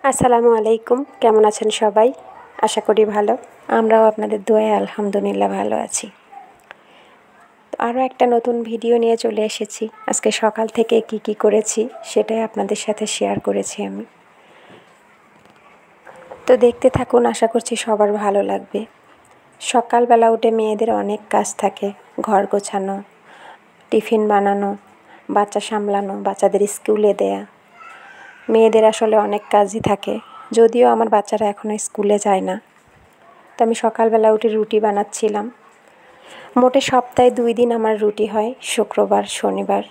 আসসালামু আলাইকুম। কেমন আছেন সবাই? আশা করি ভালো। আমরাও আপনাদের দোয়ায় আলহামদুলিল্লাহ ভালো আছি। তো আরও একটা নতুন ভিডিও নিয়ে চলে এসেছি। আজকে সকাল থেকে কি করেছি সেটাই আপনাদের সাথে শেয়ার করেছি আমি। তো দেখতে থাকুন, আশা করছি সবার ভালো লাগবে। সকালবেলা উঠে মেয়েদের অনেক কাজ থাকে, ঘর গোছানো, টিফিন বানানো, বাচ্চা সামলানো, বাচ্চাদের স্কুলে দেয়া। মেয়েদের আসলে অনেক কাজই থাকে, যদিও আমার বাচ্চারা এখনও স্কুলে যায় না। তো আমি সকালবেলা উঠে রুটি বানাচ্ছিলাম। মোটে সপ্তাহে 2 দিন আমার রুটি হয়, শুক্রবার শনিবার।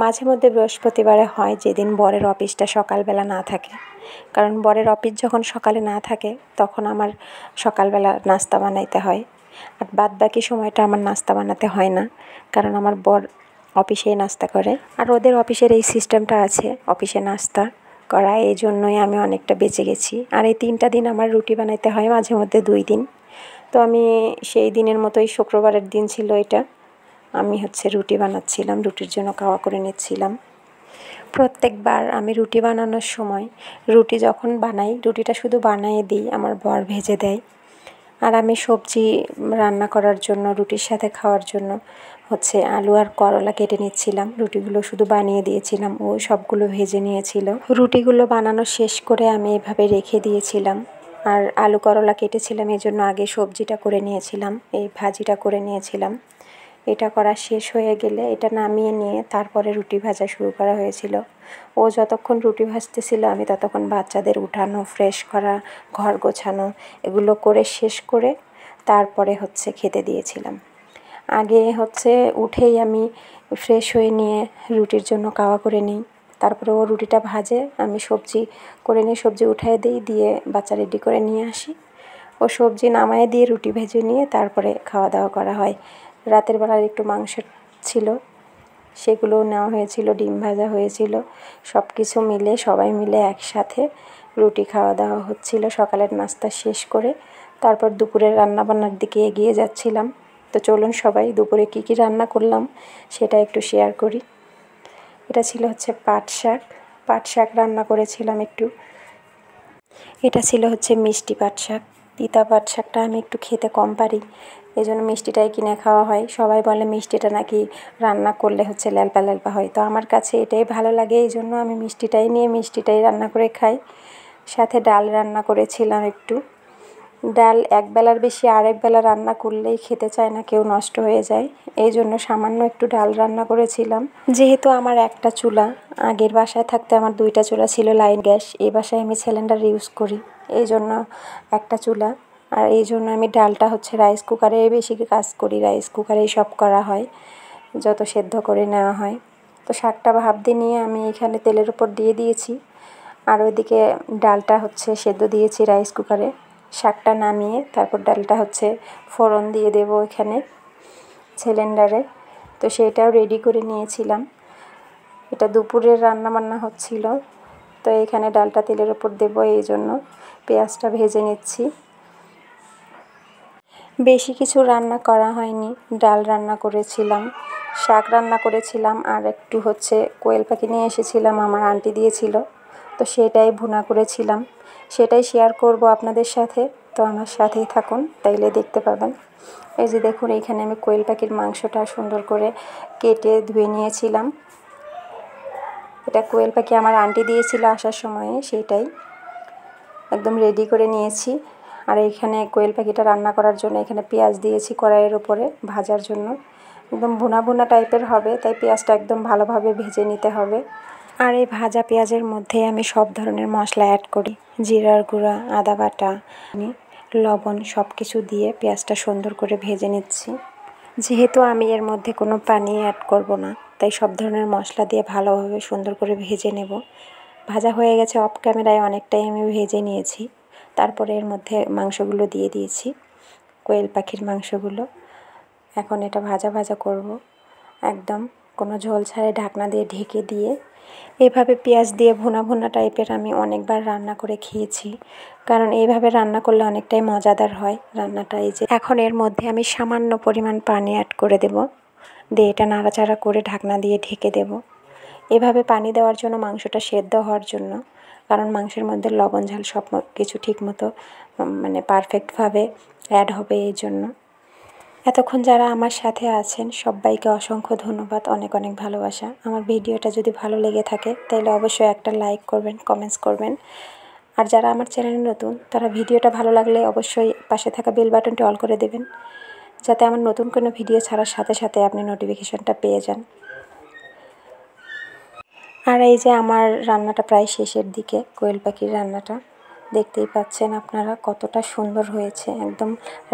মাঝে মধ্যে বৃহস্পতিবারে হয়, যেদিন বরের অফিসটা সকালবেলা না থাকে। কারণ বরের অফিস যখন সকালে না থাকে তখন আমার সকালবেলা নাস্তা বানাইতে হয়। আর বাদবাকি সময়টা আমার নাস্তা বানাতে হয় না, কারণ আমার বর অফিসেই নাস্তা করে। আর ওদের অফিসের এই সিস্টেমটা আছে, অফিসে নাস্তা করা, এই জন্যই আমি অনেকটা বেঁচে গেছি। আর এই 3টা দিন আমার রুটি বানাইতে হয়, মাঝে মধ্যে 2 দিন। তো আমি সেই দিনের মতোই, শুক্রবারের দিন ছিল এটা, আমি রুটি বানাচ্ছিলাম, রুটির জন্য কাওয়া করে নিচ্ছিলাম। প্রত্যেকবার আমি রুটি বানানোর সময়, রুটি যখন বানাই, রুটিটা শুধু বানিয়ে দিই, আমার বর ভেজে দেয়। আর আমি সবজি রান্না করার জন্য, রুটির সাথে খাওয়ার জন্য আলু আর করলা কেটে নিচ্ছিলাম। রুটিগুলো শুধু বানিয়ে দিয়েছিলাম, ও সবগুলো ভেজে নিয়েছিল। রুটিগুলো বানানো শেষ করে আমি এভাবে রেখে দিয়েছিলাম। আর আলু করলা কেটেছিলাম, এই জন্য আগে সবজিটা করে নিয়েছিলাম, এই ভাজিটা করে নিয়েছিলাম। এটা করা শেষ হয়ে গেলে এটা নামিয়ে নিয়ে তারপরে রুটি ভাজা শুরু করা হয়েছিল। ও যতক্ষণ রুটি ভাজতেছিল আমি ততক্ষণ বাচ্চাদের উঠানো, ফ্রেশ করা, ঘর গোছানো, এগুলো করে শেষ করে তারপরে খেতে দিয়েছিলাম। আগে উঠেই আমি ফ্রেশ হয়ে নিয়ে রুটির জন্য কাওয়া করে নিই। তারপরে ও রুটিটা ভাজে, আমি সবজি করে নিয়ে সবজি উঠায় দিই, দিয়ে বাচ্চা রেডি করে নিয়ে আসি। ও সবজি নামায় দিয়ে রুটি ভেজে নিয়ে তারপরে খাওয়া দাওয়া করা হয়। রাতের বেলার একটু মাংস ছিল, সেগুলোও নেওয়া হয়েছিল, ডিম ভাজা হয়েছিল। সব কিছু মিলে, সবাই মিলে একসাথে রুটি খাওয়া দাওয়া হচ্ছিল সকালের নাস্তা শেষ করে। তারপর দুপুরের রান্নাবান্নার দিকে এগিয়ে যাচ্ছিলাম। তো চলুন সবাই দুপুরে কি রান্না করলাম সেটা একটু শেয়ার করি। এটা ছিল পাট শাক রান্না করেছিলাম একটু। এটা ছিল মিষ্টি পাট শাক। তিতা পাট শাকটা আমি একটু খেতে কম পারি, এই জন্য মিষ্টিটাই কিনে খাওয়া হয়। সবাই বলে মিষ্টিটা নাকি রান্না করলে ল্যালপা ল্যালপা হয়, তো আমার কাছে এটাই ভালো লাগে, এই জন্য আমি মিষ্টিটাই নিয়ে মিষ্টিটাই রান্না করে খাই। সাথে ডাল রান্না করেছিলাম একটু। ডাল একবেলার বেশি আরেক বেলা রান্না করলেই খেতে চায় না কেউ, নষ্ট হয়ে যায়, এই জন্য সামান্য একটু ডাল রান্না করেছিলাম। যেহেতু আমার একটা চুলা, আগের বাসায় থাকতে আমার 2টা চুলা ছিল লাইন গ্যাস, এই বাসায় আমি সিলিন্ডার ইউজ করি, এই জন্য একটা চুলা। আর এই জন্য আমি ডালটা রাইস কুকারে বেশি কাজ করি, রাইস কুকারেই সব করা হয়, যত সেদ্ধ করে নেওয়া হয়। তো শাকটা ভাপ নিয়ে আমি এখানে তেলের উপর দিয়ে দিয়েছি, আর ওইদিকে ডালটা সেদ্ধ দিয়েছি রাইস কুকারে। শাকটা নামিয়ে তারপর ডালটা ফোড়ন দিয়ে দেবো এখানে সিলিন্ডারে। তো সেটাও রেডি করে নিয়েছিলাম। এটা দুপুরের রান্নাবান্না হচ্ছিল। তো এখানে ডালটা তেলের উপর দেবো, এই জন্য পেঁয়াজটা ভেজে নিচ্ছি। বেশি কিছু রান্না করা হয়নি, ডাল রান্না করেছিলাম, শাক রান্না করেছিলাম, আর একটু কোয়েল পাখি নিয়ে এসেছিলাম, আমার আন্টি দিয়েছিল, তো সেটাই ভুনা করেছিলাম, সেটাই শেয়ার করব আপনাদের সাথে। তো আমার সাথেই থাকুন, তাইলে দেখতে পাবেন। এই যে দেখুন, এইখানে আমি কোয়েল পাখির মাংসটা সুন্দর করে কেটে ধুয়ে নিয়েছিলাম। এটা কোয়েল পাখি আমার আন্টি দিয়েছিল আসার সময়ে, সেটাই একদম রেডি করে নিয়েছি। আর এইখানে কোয়েল পাখিটা রান্না করার জন্য এখানে পেঁয়াজ দিয়েছি কড়াইয়ের উপরে ভাজার জন্য, একদম ভুনা ভুনা টাইপের হবে, তাই পেঁয়াজটা একদম ভালোভাবে ভেজে নিতে হবে। আর এই ভাজা পেঁয়াজের মধ্যে আমি সব ধরনের মশলা অ্যাড করি, জিরার গুঁড়া, আদা বাটা, লবণ, সব কিছু দিয়ে পেঁয়াজটা সুন্দর করে ভেজে নিচ্ছি। যেহেতু আমি এর মধ্যে কোনো পানি অ্যাড করব না, তাই সব ধরনের মশলা দিয়ে ভালোভাবে সুন্দর করে ভেজে নেব। ভাজা হয়ে গেছে, অফ ক্যামেরায় অনেকটাই আমি ভেজে নিয়েছি। তারপরে এর মধ্যে মাংসগুলো দিয়ে দিয়েছি, কোয়েল পাখির মাংসগুলো। এখন এটা ভাজা ভাজা করব, একদম কোনো ঝোল ছাড়াই ঢাকনা দিয়ে ঢেকে দিয়ে। এভাবে পেঁয়াজ দিয়ে ভুনা ভুনা টাইপের আমি অনেকবার রান্না করে খেয়েছি, কারণ এইভাবে রান্না করলে অনেকটাই মজাদার হয় রান্নাটা। এই যে এখন এর মধ্যে আমি সামান্য পরিমাণ পানি অ্যাড করে দেব, দিয়ে এটা নাড়াচাড়া করে ঢাকনা দিয়ে ঢেকে দেব। এভাবে পানি দেওয়ার জন্য মাংসটা সেদ্ধ হওয়ার জন্য, কারণ মাংসের মধ্যে লবণ ঝাল সব কিছু ঠিকমতো মানে পারফেক্টভাবে অ্যাড হবে এই জন্য। এতক্ষণ যারা আমার সাথে আছেন সবাইকে অসংখ্য ধন্যবাদ, অনেক অনেক ভালোবাসা। আমার ভিডিওটা যদি ভালো লেগে থাকে তাহলে অবশ্যই একটা লাইক করবেন, কমেন্টস করবেন। আর যারা আমার চ্যানেলে নতুন তারা ভিডিওটা ভালো লাগলে অবশ্যই পাশে থাকা বেল বাটনটি অল করে দেবেন, যাতে আমার নতুন কোনো ভিডিও ছাড়ার সাথে সাথে আপনি নোটিফিকেশনটা পেয়ে যান। আর এই যে আমার রান্নাটা প্রায় শেষের দিকে, কোয়েল পাখির রান্নাটা দেখতেই পাচ্ছেন আপনারা কতটা সুন্দর হয়েছে। একদম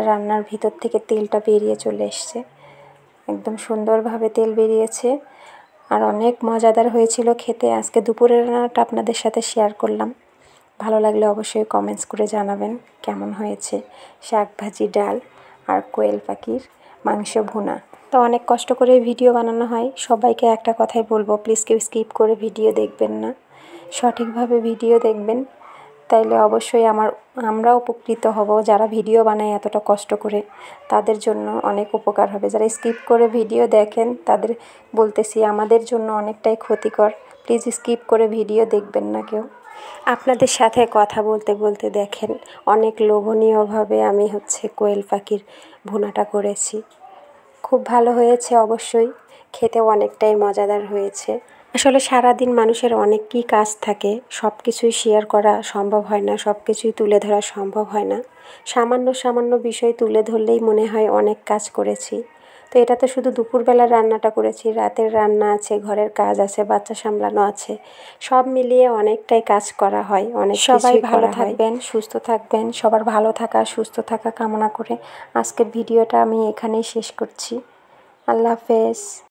রান্নার ভিতর থেকে তেলটা বেরিয়ে চলে এসছে, একদম সুন্দরভাবে তেল বেরিয়েছে আর অনেক মজাদার হয়েছিল খেতে। আজকে দুপুরের রান্নাটা আপনাদের সাথে শেয়ার করলাম। ভালো লাগলে অবশ্যই কমেন্টস করে জানাবেন কেমন হয়েছে। শাক ভাজি, ডাল আর কোয়েল পাখির মাংস ভুনা। তো অনেক কষ্ট করে ভিডিও বানানো হয়। সবাইকে একটা কথাই বলবো, প্লিজ কেউ স্কিপ করে ভিডিও দেখবেন না, সঠিকভাবে ভিডিও দেখবেন, তাইলে অবশ্যই আমরা উপকৃত হব। যারা ভিডিও বানায় এতটা কষ্ট করে তাদের জন্য অনেক উপকার হবে। যারা স্কিপ করে ভিডিও দেখেন তাদের বলতেছি আমাদের জন্য অনেকটাই ক্ষতিকর। প্লিজ স্কিপ করে ভিডিও দেখবেন না কেউ। আপনাদের সাথে কথা বলতে বলতে দেখেন অনেক লোভনীয়ভাবে আমি কোয়েল পাখির ভুনাটা করেছি। খুব ভালো হয়েছে অবশ্যই, খেতেও অনেকটাই মজাদার হয়েছে। আসলে সারাদিন মানুষের অনেক কী কাজ থাকে, সব কিছুই শেয়ার করা সম্ভব হয় না, সব কিছুই তুলে ধরা সম্ভব হয় না। সামান্য সামান্য বিষয় তুলে ধরলেই মনে হয় অনেক কাজ করেছি। তো এটা তো শুধু দুপুরবেলার রান্নাটা করেছি, রাতের রান্না আছে, ঘরের কাজ আছে, বাচ্চা সামলানো আছে, সব মিলিয়ে অনেকটাই কাজ করা হয়, অনেক সবাই ভালো থাকবেন, সুস্থ থাকবেন। সবার ভালো থাকা, সুস্থ থাকা কামনা করে আজকের ভিডিওটা আমি এখানেই শেষ করছি। আল্লাহ হাফেজ।